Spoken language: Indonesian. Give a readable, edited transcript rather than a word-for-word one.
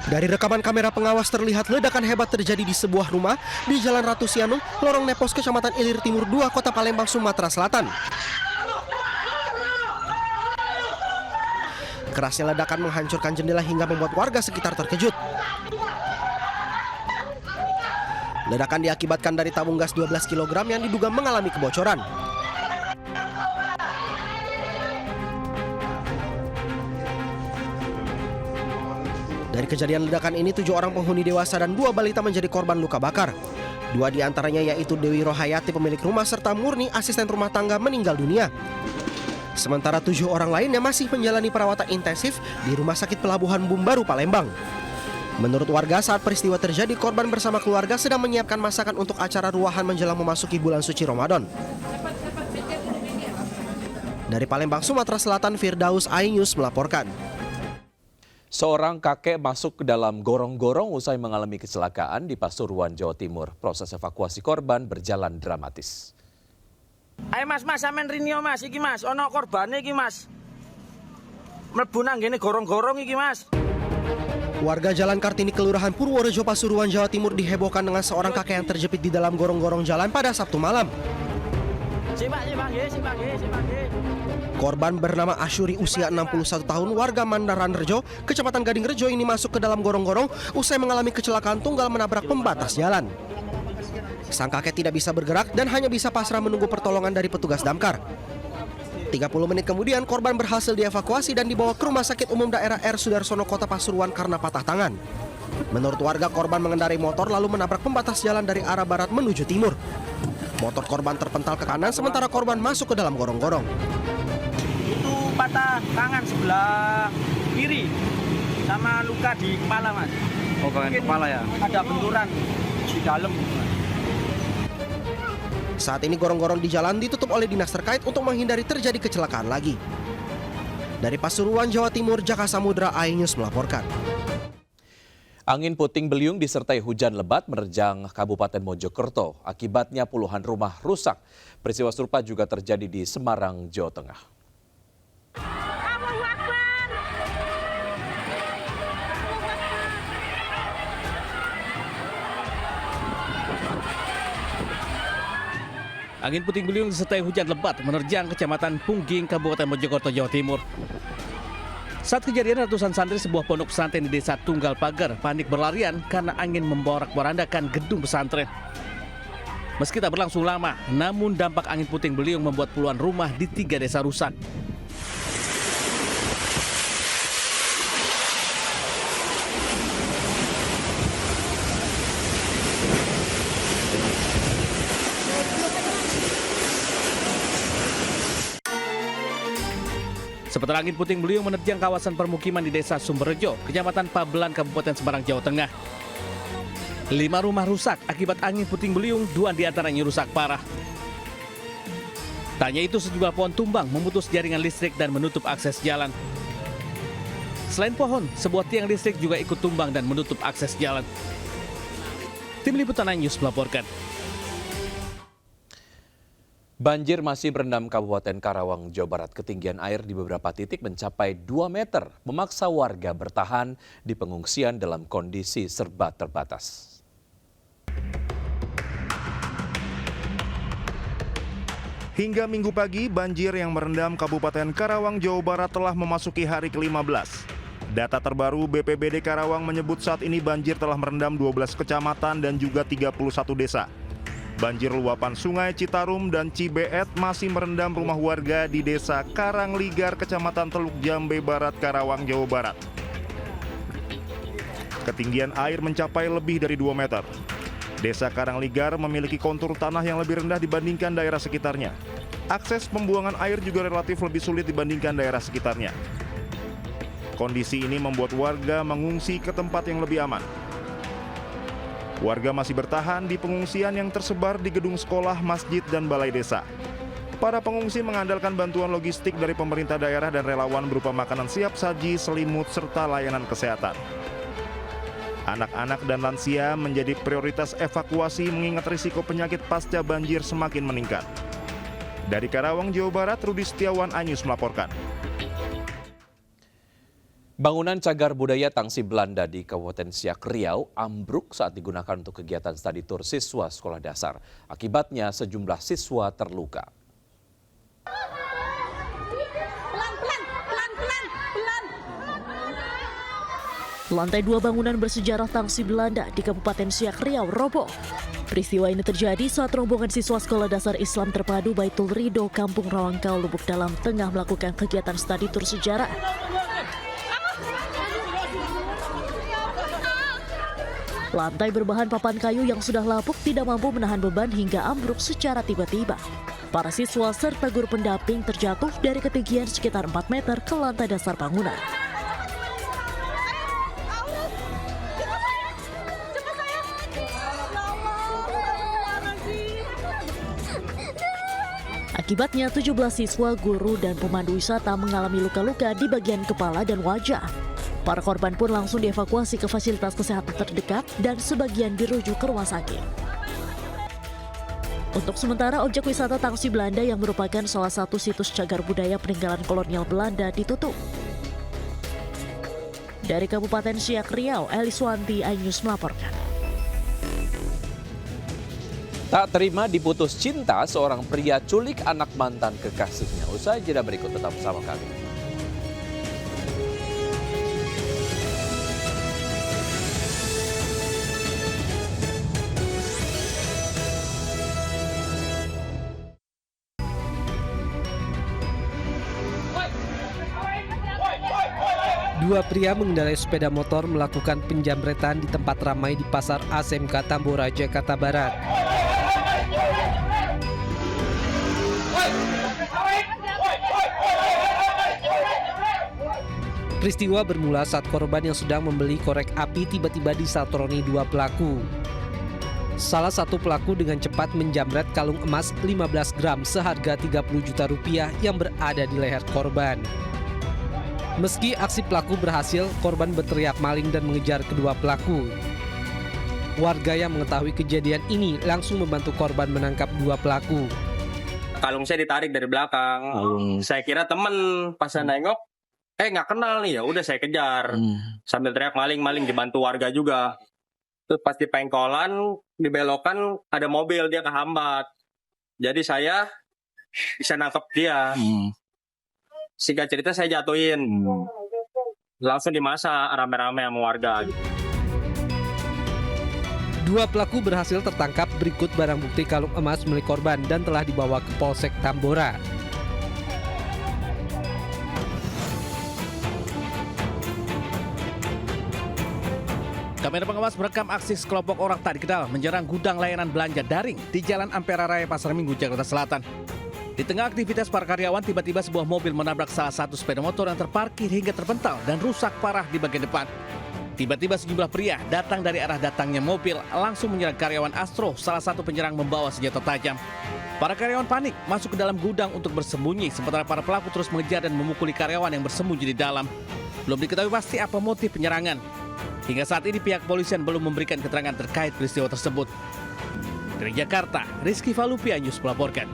Dari rekaman kamera pengawas terlihat ledakan hebat terjadi di sebuah rumah di Jalan Ratu Sianung, Lorong Nepos, Kecamatan Ilir Timur 2, Kota Palembang, Sumatera Selatan. Kerasnya ledakan menghancurkan jendela hingga membuat warga sekitar terkejut. Ledakan diakibatkan dari tabung gas 12 kg yang diduga mengalami kebocoran. Dari kejadian ledakan ini, 7 orang penghuni dewasa dan 2 balita menjadi korban luka bakar. 2 diantaranya yaitu Dewi Rohayati, pemilik rumah, serta Murni, asisten rumah tangga, meninggal dunia. Sementara 7 orang lainnya masih menjalani perawatan intensif di Rumah Sakit Pelabuhan Bumbaru, Palembang. Menurut warga, saat peristiwa terjadi, korban bersama keluarga sedang menyiapkan masakan untuk acara ruahan menjelang memasuki bulan suci Ramadan. Dari Palembang, Sumatera Selatan, Firdaus Ainyus melaporkan. Seorang kakek masuk ke dalam gorong-gorong usai mengalami kecelakaan di Pasuruan, Jawa Timur. Proses evakuasi korban berjalan dramatis. Ayo mas, sampean rinio mas, iki mas, ono korbane iki mas. Mlebu nang ngene gorong-gorong iki mas. Warga Jalan Kartini, Kelurahan Purworejo, Pasuruan, Jawa Timur dihebohkan dengan seorang kakek yang terjepit di dalam gorong-gorong jalan pada Sabtu malam. Korban bernama Asyuri, usia 61 tahun, warga Mandaran Rejo, Kecamatan Gading Rejo ini masuk ke dalam gorong-gorong usai mengalami kecelakaan tunggal menabrak pembatas jalan. Sang kakek tidak bisa bergerak dan hanya bisa pasrah menunggu pertolongan dari petugas damkar. 30 menit kemudian korban berhasil dievakuasi dan dibawa ke Rumah Sakit Umum Daerah R. Sudarsono, Kota Pasuruan karena patah tangan. Menurut warga, korban mengendarai motor lalu menabrak pembatas jalan dari arah barat menuju timur. Motor korban terpental ke kanan sementara korban masuk ke dalam gorong-gorong. Itu patah tangan sebelah kiri sama luka di kepala mas. Oh, kalian kepala ya? Ada benturan di dalam. Saat ini gorong-gorong di jalan ditutup oleh dinas terkait untuk menghindari terjadi kecelakaan lagi. Dari Pasuruan, Jawa Timur, Jaka Samudra, Ainyus melaporkan. Angin puting beliung disertai hujan lebat menerjang Kabupaten Mojokerto. Akibatnya puluhan rumah rusak. Peristiwa serupa juga terjadi di Semarang, Jawa Tengah. Angin puting beliung disertai hujan lebat menerjang Kecamatan Pungging, Kabupaten Mojokerto, Jawa Timur. Saat kejadian, ratusan santri sebuah pondok pesantren di Desa Tunggal Pagar panik berlarian karena angin memporak-porandakan gedung pesantren. Meski tak berlangsung lama, namun dampak angin puting beliung membuat puluhan rumah di 3 desa rusak. Sementara angin puting beliung menerjang kawasan permukiman di Desa Sumberrejo, Kecamatan Pabelan, Kabupaten Semarang, Jawa Tengah. 5 rumah rusak akibat angin puting beliung, 2 diantaranya rusak parah. Tak hanya itu, sejumlah pohon tumbang memutus jaringan listrik dan menutup akses jalan. Selain pohon, sebuah tiang listrik juga ikut tumbang dan menutup akses jalan. Tim Liputan News melaporkan. Banjir masih berendam Kabupaten Karawang, Jawa Barat. Ketinggian air di beberapa titik mencapai 2 meter, memaksa warga bertahan di pengungsian dalam kondisi serba terbatas. Hingga Minggu pagi, banjir yang merendam Kabupaten Karawang, Jawa Barat telah memasuki hari ke-15. Data terbaru BPBD Karawang menyebut saat ini banjir telah merendam 12 kecamatan dan juga 31 desa. Banjir luapan Sungai Citarum dan Cibeet masih merendam rumah warga di Desa Karangligar, Kecamatan Teluk Jambe Barat, Karawang, Jawa Barat. Ketinggian air mencapai lebih dari 2 meter. Desa Karangligar memiliki kontur tanah yang lebih rendah dibandingkan daerah sekitarnya. Akses pembuangan air juga relatif lebih sulit dibandingkan daerah sekitarnya. Kondisi ini membuat warga mengungsi ke tempat yang lebih aman. Warga masih bertahan di pengungsian yang tersebar di gedung sekolah, masjid, dan balai desa. Para pengungsi mengandalkan bantuan logistik dari pemerintah daerah dan relawan berupa makanan siap saji, selimut, serta layanan kesehatan. Anak-anak dan lansia menjadi prioritas evakuasi mengingat risiko penyakit pasca banjir semakin meningkat. Dari Karawang, Jawa Barat, Rudi Setiawan, Anyus melaporkan. Bangunan cagar budaya Tangsi Belanda di Kabupaten Siak Riau ambruk saat digunakan untuk kegiatan studi tour siswa sekolah dasar. Akibatnya sejumlah siswa terluka. Lantai 2 bangunan bersejarah Tangsi Belanda di Kabupaten Siak Riau roboh. Peristiwa ini terjadi saat rombongan siswa Sekolah Dasar Islam Terpadu Baitul Ridho Kampung Rawangkau, Lubuk Dalam tengah melakukan kegiatan studi tour sejarah. Lantai berbahan papan kayu yang sudah lapuk tidak mampu menahan beban hingga ambruk secara tiba-tiba. Para siswa serta guru pendamping terjatuh dari ketinggian sekitar 4 meter ke lantai dasar bangunan. Akibatnya 17 siswa, guru, dan pemandu wisata mengalami luka-luka di bagian kepala dan wajah. Para korban pun langsung dievakuasi ke fasilitas kesehatan terdekat dan sebagian dirujuk ke rumah sakit. Untuk sementara, objek wisata Tangsi Belanda yang merupakan salah satu situs cagar budaya peninggalan kolonial Belanda ditutup. Dari Kabupaten Siak Riau, Eliswanti, Anyus melaporkan. Tak terima diputus cinta, seorang pria culik anak mantan kekasihnya. Usai jeda berikut, tetap bersama kami. Dua pria mengendarai sepeda motor melakukan penjamretan di tempat ramai di Pasar ASMK Tambora, Jakarta Barat. Peristiwa bermula saat korban yang sedang membeli korek api tiba-tiba disatroni dua pelaku. Salah satu pelaku dengan cepat menjamret kalung emas 15 gram seharga 30 juta rupiah yang berada di leher korban. Meski aksi pelaku berhasil, korban berteriak maling dan mengejar kedua pelaku. Warga yang mengetahui kejadian ini langsung membantu korban menangkap dua pelaku. Kalung saya ditarik dari belakang. Saya kira temen, pas saya nengok, nggak kenal nih, ya udah saya kejar. Sambil teriak maling-maling, dibantu warga juga. Terus pas di pengkolan, di belokan ada mobil, dia kehambat. Jadi saya bisa nangkep dia. Singkat cerita saya jatuhin. Langsung dimasak rame-rame sama warga. Dua pelaku berhasil tertangkap berikut barang bukti kalung emas milik korban dan telah dibawa ke Polsek Tambora. Kamera pengawas merekam aksi sekelompok orang tak dikenal menyerang gudang layanan belanja daring di Jalan Ampera Raya Pasar Minggu, Jakarta Selatan. Di tengah aktivitas para karyawan, tiba-tiba sebuah mobil menabrak salah satu sepeda motor yang terparkir hingga terpental dan rusak parah di bagian depan. Tiba-tiba sejumlah pria datang dari arah datangnya mobil langsung menyerang karyawan Astro, salah satu penyerang membawa senjata tajam. Para karyawan panik masuk ke dalam gudang untuk bersembunyi, sementara para pelaku terus mengejar dan memukuli karyawan yang bersembunyi di dalam. Belum diketahui pasti apa motif penyerangan. Hingga saat ini pihak kepolisian belum memberikan keterangan terkait peristiwa tersebut. Dari Jakarta, Rizky Falupi, Anyus melaporkan.